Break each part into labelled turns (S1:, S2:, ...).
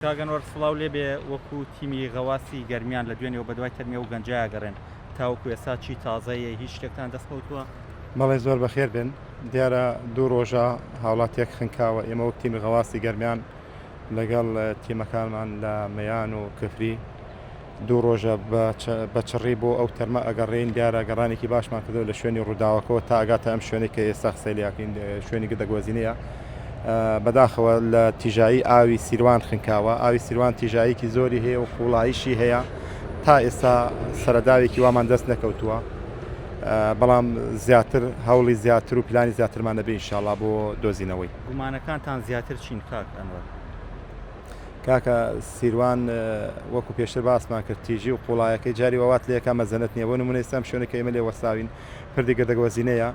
S1: کاگەنوەر سڵاو لێبێ وەکو تیمی غەواسی گەرمیان لە دوێنێەوە بە دوای تەرمیە و گەنجایە گەڕێن تاوەکو ئێستا چی تازەیە هیچ شتێکتان دەستکەوتووە؟
S2: مەڵێ زۆر بەخێر بن دیارە دوو ڕۆژە هاوڵاتیەک خنکاوە ئێمە وەک تیمی غەواسی گەرمیان لەگەڵ تیمەکانمان لە مەیان و کفری دوو ڕۆژە بە چڕی بۆ ئەو تەرمە ئەگەڕێین دیارە گەڕانێکی باشمان کردەوە لە شوێنی ڕووداوەکەەوە تا ئەگاتە ئەم شوێنێک کە ئێستا قسەیلیاکەین شوێنی گدەگۆزینەیە بەداخەوە لە تیژایی ئاوی سیروان خنکاوە ئاوی سیروان تیژاییکی زۆری هەیە و قوڵاییشی هەیە تا ئێستا سەرەداوێکی وامان دەست نەکەوتووە بەڵام زیاتر هەوڵی زیاتر و پلانی زیاترمان دەبێت ئینشاڵڵا بۆ دۆزینەوەی.
S1: گومانەکانتان زیاتر چین کاک ئەنوەر؟
S2: کاکە سیروان وەکو پێشتر باسمان کرد تیژی و قوڵایەکەی جاری وڵات لە یەکە مەزەنت نییە بۆ نمونەی سەم شوێنێک ئێمە لێ وەساوین پردی گردەگۆزینەیە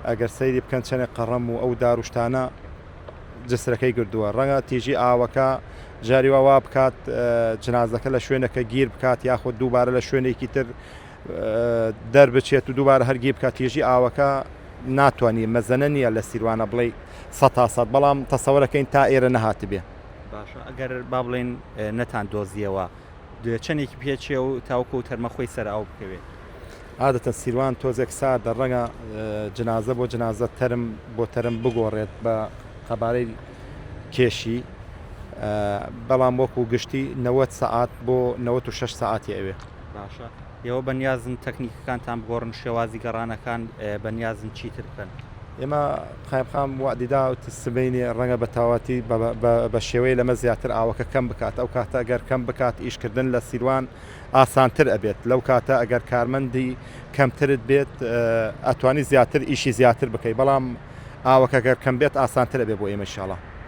S2: ئەگەر سەیری بکەن چەنێک قەڕەم و ئەو داروشتانە جسرەکەی گردووە ڕەنگە تیژی ئاوەکە جاری وا بکات جنازەکە لە شوێنەکە گیر بکات یاخود دووبارە لە شوێنێکی تر دەربچێت و دووبارە هەرگی بکات تیژی ئاوەکە ناتوانانی مەزەنە نییە لە سیروانە بڵێ 100% بەڵام تەسەوەرەکەین تا ئێرە نەهات بێ.
S1: باشە ئەگەر با بڵێن نەتان دۆزیەوە چەندێکی پێچێ و تاوکو و تەرمە خۆی سەر ئاو بکەوێت؟
S2: عادەتەن سیروان تۆزێک ساردە ڕەنگە جنازە بۆ جنازە تەرم بۆ تەرم بگۆڕێت بە قەبارەی کێشی بەڵام وەکو گشتی 90 سعات بۆ 96 سعاتی ئەوێ.
S1: باشە ئێوە بەنیازن تەکنیکەکانتان بگۆڕن شێوازی گەڕانەکان بەنیازن چیتر بکەن؟
S2: ئێمە قایمخام وعدیدا و سبەینی ڕەنگە بە تاواتی بە شێوەیە لەمە زیاتر ئاوەکە کەم بکات ئەو کاتە ئەگەر کەم بکات ئیشکردن لە سیروان ئاسانتر ئەبێت لەو کاتە ئەگەر کارمەندی کەمترت بێت ئەتوانی زیاتر ئیشی زیاتر بکەیت بەڵام ئاوەکە گەر کەم بێت ئاسانتر ئەبێ بۆ ئێمە ئینشاڵڵا.